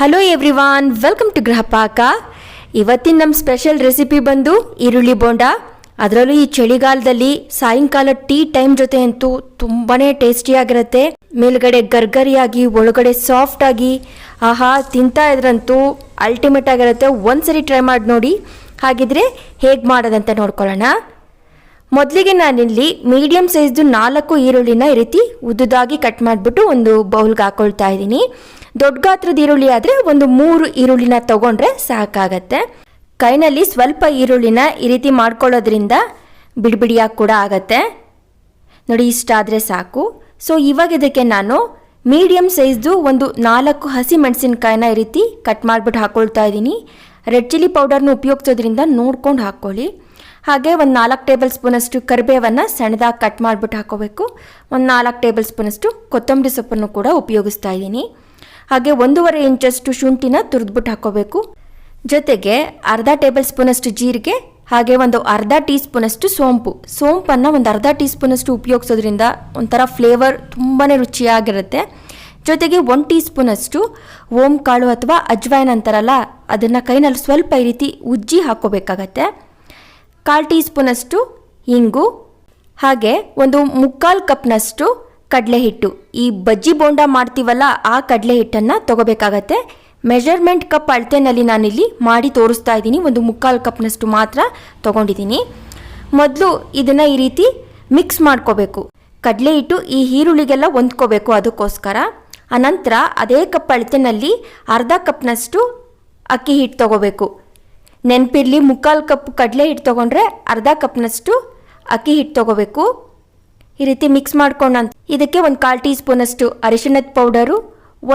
Hello everyone, welcome to Grihapaka. ಇವತ್ತಿನ ನಮ್ಮ special recipe ಬಂದು ಈರುಳ್ಳಿ ಬೋಂಡ. ಅದರಲ್ಲೂ ಈ ಚಳಿಗಾಲದಲ್ಲಿ ಸಾಯಂಕಾಲ ಟೀ ಟೈಮ್ ಜೊತೆ ಅಂತೂ ತುಂಬಾ ಟೇಸ್ಟಿಯಾಗಿರುತ್ತೆ. ಮೇಲ್ಗಡೆ ಗರ್ಗರಿಯಾಗಿ ಒಳಗಡೆ ಸಾಫ್ಟ್ ಆಗಿ ಆಹಾ ತಿಂತಾ ಇದ್ರಂತೂ ಅಲ್ಟಿಮೇಟ್ ಆಗಿರುತ್ತೆ. ಒಂದ್ಸರಿ ಟ್ರೈ ಮಾಡಿ ನೋಡಿ. ಹಾಗಿದ್ರೆ ಹೇಗೆ ಮಾಡೋದಂತ ನೋಡ್ಕೊಳ್ಳೋಣ. ಮೊದಲಿಗೆ ನಾನಿಲ್ಲಿ ಮೀಡಿಯಮ್ ಸೈಜ್ದು 4 ಈರುಳ್ಳಿನ ಈ ರೀತಿ ಉದ್ದುದಾಗಿ ಕಟ್ ಮಾಡಿಬಿಟ್ಟು ಒಂದು ಬೌಲ್ಗೆ ಹಾಕೊಳ್ತಾ ಇದ್ದೀನಿ. ದೊಡ್ಡ ಗಾತ್ರದ ಈರುಳ್ಳಿ ಆದರೆ ಒಂದು 3 ಈರುಳ್ಳಿನ ತಗೊಂಡ್ರೆ ಸಾಕಾಗತ್ತೆ. ಕೈನಲ್ಲಿ ಸ್ವಲ್ಪ ಈರುಳ್ಳಿನ ಈ ರೀತಿ ಮಾಡ್ಕೊಳ್ಳೋದ್ರಿಂದ ಬಿಡಿಬಿಡಿಯಾಗಿ ಕೂಡ ಆಗತ್ತೆ. ನೋಡಿ, ಇಷ್ಟಾದರೆ ಸಾಕು. ಸೊ ಇವಾಗ ಇದಕ್ಕೆ ನಾನು ಮೀಡಿಯಮ್ ಸೈಜ್ದು ಒಂದು 4 ಹಸಿ ಮೆಣಸಿನ್ಕಾಯಿನ ಈ ರೀತಿ ಕಟ್ ಮಾಡಿಬಿಟ್ಟು ಹಾಕ್ಕೊಳ್ತಾ ಇದ್ದೀನಿ. ರೆಡ್ ಚಿಲ್ಲಿ ಪೌಡರ್ನ ಉಪಯೋಗಿಸೋದ್ರಿಂದ ನೋಡ್ಕೊಂಡು ಹಾಕ್ಕೊಳ್ಳಿ. ಹಾಗೆ ಒಂದು 4 ಟೇಬಲ್ ಸ್ಪೂನಷ್ಟು ಕರಿಬೇವನ್ನು ಸಣ್ಣದಾಗಿ ಕಟ್ ಮಾಡಿಬಿಟ್ಟು ಹಾಕೋಬೇಕು. ಒಂದು 4 ಟೇಬಲ್ ಸ್ಪೂನಷ್ಟು ಕೊತ್ತಂಬರಿ ಸೊಪ್ಪನ್ನು ಕೂಡ ಉಪಯೋಗಿಸ್ತಾ ಇದ್ದೀನಿ. ಹಾಗೆ 1.5 ಇಂಚಷ್ಟು ಶುಂಠಿನ ತುರಿದ್ಬಿಟ್ಟು ಹಾಕೋಬೇಕು. ಜೊತೆಗೆ ಅರ್ಧ ಟೇಬಲ್ ಸ್ಪೂನಷ್ಟು ಜೀರಿಗೆ, ಹಾಗೆ ಒಂದು ಅರ್ಧ ಟೀ ಸ್ಪೂನಷ್ಟು ಸೋಂಪನ್ನು ಒಂದು ಅರ್ಧ ಟೀ ಸ್ಪೂನಷ್ಟು ಉಪಯೋಗಿಸೋದ್ರಿಂದ ಒಂಥರ ಫ್ಲೇವರ್ ತುಂಬಾ ರುಚಿಯಾಗಿರುತ್ತೆ. ಜೊತೆಗೆ 1 ಟೀ ಸ್ಪೂನಷ್ಟು ಓಂ ಕಾಳು ಅಥವಾ ಅಜ್ವೈನ್ ಅಂತಾರಲ್ಲ, ಅದನ್ನು ಕೈನಲ್ಲಿ ಸ್ವಲ್ಪ ಈ ರೀತಿ ಉಜ್ಜಿ ಹಾಕೋಬೇಕಾಗತ್ತೆ. 1/4 ಟೀ ಸ್ಪೂನಷ್ಟು ಇಂಗು, ಹಾಗೆ ಒಂದು 3/4 ಕಪ್ನಷ್ಟು ಕಡಲೆ ಹಿಟ್ಟು. ಈ ಬಜ್ಜಿ ಬೋಂಡ ಮಾಡ್ತೀವಲ್ಲ ಆ ಕಡಲೆ ಹಿಟ್ಟನ್ನು ತಗೋಬೇಕಾಗತ್ತೆ. ಮೆಜರ್ಮೆಂಟ್ ಕಪ್ ಅಳತೆನಲ್ಲಿ ನಾನಿಲ್ಲಿ ಮಾಡಿ ತೋರಿಸ್ತಾ ಇದ್ದೀನಿ. ಒಂದು 3/4 ಕಪ್ನಷ್ಟು ಮಾತ್ರ ತೊಗೊಂಡಿದ್ದೀನಿ. ಮೊದಲು ಇದನ್ನು ಈ ರೀತಿ ಮಿಕ್ಸ್ ಮಾಡ್ಕೋಬೇಕು. ಕಡಲೆ ಹಿಟ್ಟು ಈ ಈರುಳ್ಳಿಗೆಲ್ಲ ಹೊಂದ್ಕೋಬೇಕು, ಅದಕ್ಕೋಸ್ಕರ. ಅನಂತರ ಅದೇ ಕಪ್ ಅಳತೆನಲ್ಲಿ ಅರ್ಧ ಕಪ್ನಷ್ಟು ಅಕ್ಕಿ ಹಿಟ್ಟು ತೊಗೋಬೇಕು. ನೆನಪಿರಲಿ, 3/4 ಕಪ್ ಕಡಲೆ ಹಿಟ್ಟು ತೊಗೊಂಡ್ರೆ ಅರ್ಧ ಕಪ್ನಷ್ಟು ಅಕ್ಕಿ ಹಿಟ್ಟು ತೊಗೋಬೇಕು. ಈ ರೀತಿ ಮಿಕ್ಸ್ ಮಾಡ್ಕೊಂಡು ಇದಕ್ಕೆ ಒಂದು 1/4 ಟೀ ಸ್ಪೂನಷ್ಟು ಅರಿಶಿಣದ ಪೌಡರು,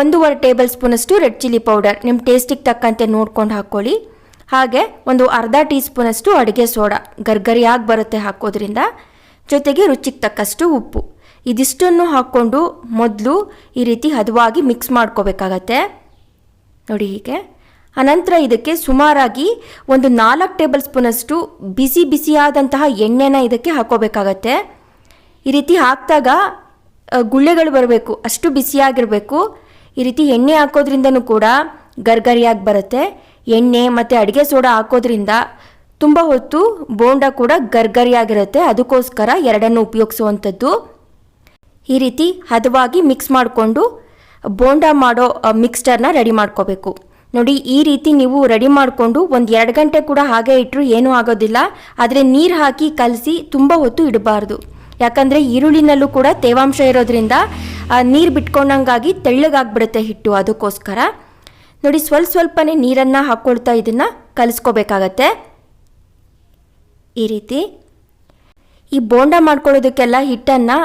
1.5 ಟೇಬಲ್ ಸ್ಪೂನಷ್ಟು ರೆಡ್ ಚಿಲ್ಲಿ ಪೌಡರ್ ನಿಮ್ಮ ಟೇಸ್ಟಿಗೆ ತಕ್ಕಂತೆ ನೋಡ್ಕೊಂಡು ಹಾಕ್ಕೊಳ್ಳಿ. ಹಾಗೆ ಒಂದು ಅರ್ಧ ಟೀ ಸ್ಪೂನಷ್ಟು ಅಡುಗೆ ಸೋಡಾ, ಗರ್ಗರಿಯಾಗಿ ಬರುತ್ತೆ ಹಾಕೋದ್ರಿಂದ. ಜೊತೆಗೆ ರುಚಿಗೆ ತಕ್ಕಷ್ಟು ಉಪ್ಪು. ಇದಿಷ್ಟನ್ನು ಹಾಕ್ಕೊಂಡು ಮೊದಲು ಈ ರೀತಿ ಹದವಾಗಿ ಮಿಕ್ಸ್ ಮಾಡ್ಕೋಬೇಕಾಗತ್ತೆ. ನೋಡಿ ಹೀಗೆ. ಅನಂತರ ಇದಕ್ಕೆ ಸುಮಾರಾಗಿ ಒಂದು 4 ಟೇಬಲ್ ಸ್ಪೂನಷ್ಟು ಬಿಸಿಯಾದಂತಹ ಎಣ್ಣೆನ ಇದಕ್ಕೆ ಹಾಕೋಬೇಕಾಗತ್ತೆ. ಈ ರೀತಿ ಹಾಕಿದಾಗ ಗುಳ್ಳೆಗಳು ಬರಬೇಕು, ಅಷ್ಟು ಬಿಸಿಯಾಗಿರಬೇಕು. ಈ ರೀತಿ ಎಣ್ಣೆ ಹಾಕೋದ್ರಿಂದನೂ ಕೂಡ ಗರ್ಗರಿಯಾಗಿ ಬರುತ್ತೆ. ಎಣ್ಣೆ ಮತ್ತು ಅಡುಗೆ ಸೋಡಾ ಹಾಕೋದ್ರಿಂದ ತುಂಬ ಹೊತ್ತು ಬೋಂಡ ಕೂಡ ಗರ್ಗರಿಯಾಗಿರುತ್ತೆ. ಅದಕ್ಕೋಸ್ಕರ ಎರಡನ್ನು ಉಪಯೋಗಿಸುವಂಥದ್ದು. ಈ ರೀತಿ ಹದವಾಗಿ ಮಿಕ್ಸ್ ಮಾಡಿಕೊಂಡು ಬೋಂಡ ಮಾಡೋ ಮಿಕ್ಸ್ಚರ್ನ ರೆಡಿ ಮಾಡ್ಕೋಬೇಕು. ನೋಡಿ, ಈ ರೀತಿ ನೀವು ರೆಡಿ ಮಾಡಿಕೊಂಡು ಒಂದು 2 ಗಂಟೆ ಕೂಡ ಹಾಗೆ ಇಟ್ಟರು ಏನೂ ಆಗೋದಿಲ್ಲ. ಆದರೆ ನೀರು ಹಾಕಿ ಕಲಸಿ ತುಂಬ ಹೊತ್ತು ಇಡಬಾರ್ದು. ಯಾಕಂದರೆ ಈರುಳ್ಳಿನಲ್ಲೂ ಕೂಡ ತೇವಾಂಶ ಇರೋದ್ರಿಂದ ನೀರು ಬಿಟ್ಕೊಂಡಂಗಾಗಿ ತೆಳ್ಳಗಾಗ್ಬಿಡುತ್ತೆ ಹಿಟ್ಟು. ಅದಕ್ಕೋಸ್ಕರ ನೋಡಿ, ಸ್ವಲ್ಪನೇ ನೀರನ್ನು ಹಾಕ್ಕೊಳ್ತಾ ಇದನ್ನು ಕಲಿಸ್ಕೋಬೇಕಾಗತ್ತೆ. ಈ ರೀತಿ ಈ ಬೋಂಡ ಮಾಡ್ಕೊಳ್ಳೋದಕ್ಕೆಲ್ಲ ಹಿಟ್ಟನ್ನು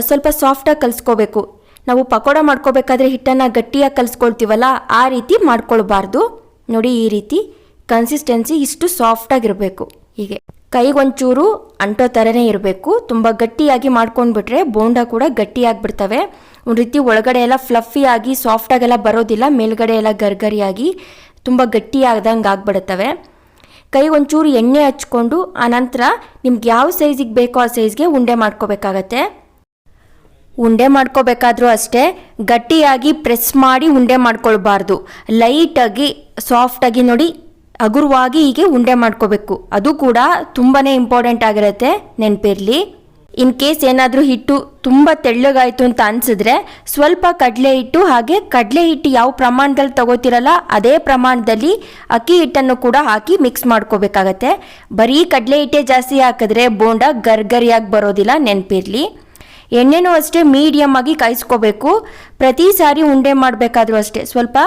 ಸ್ವಲ್ಪ ಸಾಫ್ಟಾಗಿ ಕಲಿಸ್ಕೋಬೇಕು. ನಾವು ಪಕೋಡ ಮಾಡ್ಕೋಬೇಕಾದ್ರೆ ಹಿಟ್ಟನ್ನು ಗಟ್ಟಿಯಾಗಿ ಕಲಿಸ್ಕೊಳ್ತೀವಲ್ಲ, ಆ ರೀತಿ ಮಾಡ್ಕೊಳ್ಬಾರ್ದು. ನೋಡಿ, ಈ ರೀತಿ ಕನ್ಸಿಸ್ಟೆನ್ಸಿ ಇಷ್ಟು ಸಾಫ್ಟಾಗಿರಬೇಕು. ಹೀಗೆ ಕೈಗೊಂಚೂರು ಅಂಟೋ ಥರನೇ ಇರಬೇಕು. ತುಂಬ ಗಟ್ಟಿಯಾಗಿ ಮಾಡ್ಕೊಂಡ್ಬಿಟ್ರೆ ಬೋಂಡ ಕೂಡ ಗಟ್ಟಿಯಾಗಿಬಿಡ್ತವೆ. ಒಂದು ರೀತಿ ಒಳಗಡೆ ಎಲ್ಲ ಫ್ಲಫಿಯಾಗಿ ಸಾಫ್ಟಾಗೆಲ್ಲ ಬರೋದಿಲ್ಲ, ಮೇಲ್ಗಡೆ ಎಲ್ಲ ಗರ್ಗರಿಯಾಗಿ ತುಂಬ ಗಟ್ಟಿಯಾಗ್ದಂಗೆ ಆಗಿಬಿಡುತ್ತವೆ. ಕೈಗೊಂಚೂರು ಎಣ್ಣೆ ಹಚ್ಕೊಂಡು ಆನಂತರ ನಿಮ್ಗೆ ಯಾವ ಸೈಜಿಗೆ ಬೇಕೋ ಆ ಸೈಜ್ಗೆ ಉಂಡೆ ಮಾಡ್ಕೋಬೇಕಾಗತ್ತೆ. ಉಂಡೆ ಮಾಡ್ಕೋಬೇಕಾದ್ರೂ ಅಷ್ಟೇ ಗಟ್ಟಿಯಾಗಿ ಪ್ರೆಸ್ ಮಾಡಿ ಉಂಡೆ ಮಾಡ್ಕೊಳ್ಬಾರ್ದು. ಲೈಟಾಗಿ ಸಾಫ್ಟಾಗಿ ನೋಡಿ ಹಗುರವಾಗಿ ಹೀಗೆ ಉಂಡೆ ಮಾಡ್ಕೋಬೇಕು. ಅದು ಕೂಡ ತುಂಬಾ ಇಂಪಾರ್ಟೆಂಟ್ ಆಗಿರುತ್ತೆ, ನೆನಪಿರಲಿ. ಇನ್ ಕೇಸ್ ಏನಾದರೂ ಹಿಟ್ಟು ತುಂಬ ತೆಳ್ಳಗಾಯಿತು ಅಂತ ಅನಿಸಿದ್ರೆ ಸ್ವಲ್ಪ ಕಡಲೆ ಹಿಟ್ಟು, ಹಾಗೆ ಕಡಲೆ ಹಿಟ್ಟು ಯಾವ ಪ್ರಮಾಣದಲ್ಲಿ ತಗೋತಿರಲ್ಲ ಅದೇ ಪ್ರಮಾಣದಲ್ಲಿ ಅಕ್ಕಿ ಹಿಟ್ಟನ್ನು ಕೂಡ ಹಾಕಿ ಮಿಕ್ಸ್ ಮಾಡ್ಕೋಬೇಕಾಗತ್ತೆ. ಬರೀ ಕಡಲೆ ಹಿಟ್ಟೇ ಜಾಸ್ತಿ ಹಾಕಿದ್ರೆ ಬೋಂಡ ಗರ್ಗರಿಯಾಗಿ ಬರೋದಿಲ್ಲ, ನೆನಪಿರಲಿ. ಎಣ್ಣೆನೂ ಅಷ್ಟೇ ಮೀಡಿಯಮ್ ಆಗಿ ಕಾಯಿಸ್ಕೋಬೇಕು. ಪ್ರತಿ ಸಾರಿ ಉಂಡೆ ಮಾಡಬೇಕಾದ್ರೂ ಅಷ್ಟೇ ಸ್ವಲ್ಪ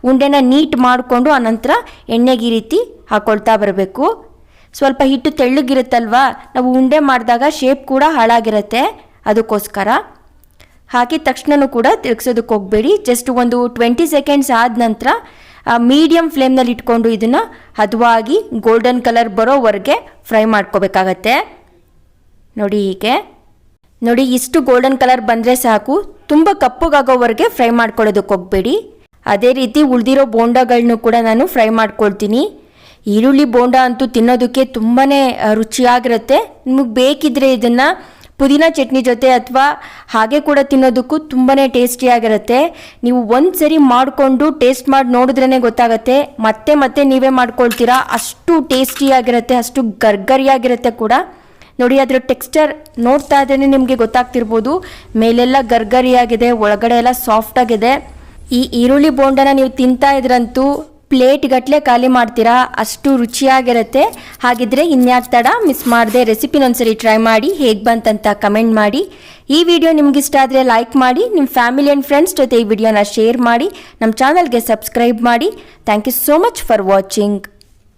ಉಂಡೆನ ನೀಟ್ ಮಾಡಿಕೊಂಡು ಅನಂತರ ಎಣ್ಣೆಗೆ ಈ ರೀತಿ ಹಾಕ್ಕೊಳ್ತಾ ಬರಬೇಕು. ಸ್ವಲ್ಪ ಹಿಟ್ಟು ತೆಳ್ಳಗಿರುತ್ತಲ್ವಾ, ನಾವು ಉಂಡೆ ಮಾಡಿದಾಗ ಶೇಪ್ ಕೂಡ ಹಾಳಾಗಿರುತ್ತೆ. ಅದಕ್ಕೋಸ್ಕರ ಹಾಕಿದ ತಕ್ಷಣವೂ ಕೂಡ ತಿರುಗಿಸೋದಕ್ಕೆ ಹೋಗಬೇಡಿ. ಜಸ್ಟ್ ಒಂದು 20 ಸೆಕೆಂಡ್ಸ್ ಆದ ನಂತರ ಮೀಡಿಯಮ್ ಫ್ಲೇಮ್ನಲ್ಲಿ ಇಟ್ಕೊಂಡು ಇದನ್ನು ಹದವಾಗಿ ಗೋಲ್ಡನ್ ಕಲರ್ ಬರೋವರೆಗೆ ಫ್ರೈ ಮಾಡ್ಕೋಬೇಕಾಗತ್ತೆ. ನೋಡಿ ಹೀಗೆ. ನೋಡಿ, ಇಷ್ಟು ಗೋಲ್ಡನ್ ಕಲರ್ ಬಂದರೆ ಸಾಕು. ತುಂಬ ಕಪ್ಪಗಾಗೋವರೆಗೆ ಫ್ರೈ ಮಾಡ್ಕೊಳ್ಳೋದಕ್ಕೆ ಹೋಗಬೇಡಿ. ಅದೇ ರೀತಿ ಉಳಿದಿರೋ ಬೋಂಡಗಳನ್ನು ಕೂಡ ನಾನು ಫ್ರೈ ಮಾಡ್ಕೊಳ್ತೀನಿ. ಈರುಳ್ಳಿ ಬೋಂಡ ಅಂತೂ ತಿನ್ನೋದಕ್ಕೆ ತುಂಬಾ ರುಚಿಯಾಗಿರುತ್ತೆ. ನಿಮಗೆ ಬೇಕಿದ್ರೆ ಇದನ್ನು ಪುದೀನ ಚಟ್ನಿ ಜೊತೆ ಅಥವಾ ಹಾಗೆ ಕೂಡ ತಿನ್ನೋದಕ್ಕೂ ತುಂಬಾ ಟೇಸ್ಟಿಯಾಗಿರುತ್ತೆ. ನೀವು ಒಂದು ಸರಿ ಮಾಡಿಕೊಂಡು ಟೇಸ್ಟ್ ಮಾಡಿ ನೋಡಿದ್ರೇ ಗೊತ್ತಾಗುತ್ತೆ, ಮತ್ತೆ ಮತ್ತೆ ನೀವೇ ಮಾಡ್ಕೊಳ್ತೀರಾ. ಅಷ್ಟು ಟೇಸ್ಟಿಯಾಗಿರುತ್ತೆ, ಅಷ್ಟು ಗರ್ಗರಿಯಾಗಿರುತ್ತೆ ಕೂಡ. ನೋಡಿ ಅದರ ಟೆಕ್ಸ್ಚರ್ ನೋಡ್ತಾ ಇದ್ರೇ ನಿಮಗೆ ಗೊತ್ತಾಗ್ತಿರ್ಬೋದು, ಮೇಲೆಲ್ಲ ಗರ್ಗರಿಯಾಗಿದೆ, ಒಳಗಡೆ ಎಲ್ಲ ಸಾಫ್ಟ್ ಆಗಿದೆ. ಈ ಈರುಳ್ಳಿ ಬೋಂಡನ ನೀವು ತಿಂತಾ ಇದ್ರಂತೂ ಪ್ಲೇಟ್ ಗಟ್ಟಲೆ ಖಾಲಿ ಮಾಡ್ತೀರಾ, ಅಷ್ಟು ರುಚಿಯಾಗಿರುತ್ತೆ. ಹಾಗಿದ್ರೆ ಇನ್ಯಾಕೆ ತಡ, ಮಿಸ್ ಮಾಡದೆ ರೆಸಿಪಿನೊಂದ್ಸರಿ ಟ್ರೈ ಮಾಡಿ, ಹೇಗೆ ಬಂತಂತ ಕಮೆಂಟ್ ಮಾಡಿ. ಈ ವಿಡಿಯೋ ನಿಮ್ಗೆ ಇಷ್ಟ ಆದರೆ ಲೈಕ್ ಮಾಡಿ, ನಿಮ್ಮ ಫ್ಯಾಮಿಲಿ ಆ್ಯಂಡ್ ಫ್ರೆಂಡ್ಸ್ ಜೊತೆ ಈ ವಿಡಿಯೋನ ಶೇರ್ ಮಾಡಿ, ನಮ್ಮ ಚಾನಲ್ಗೆ ಸಬ್ಸ್ಕ್ರೈಬ್ ಮಾಡಿ. Thank you so much for watching.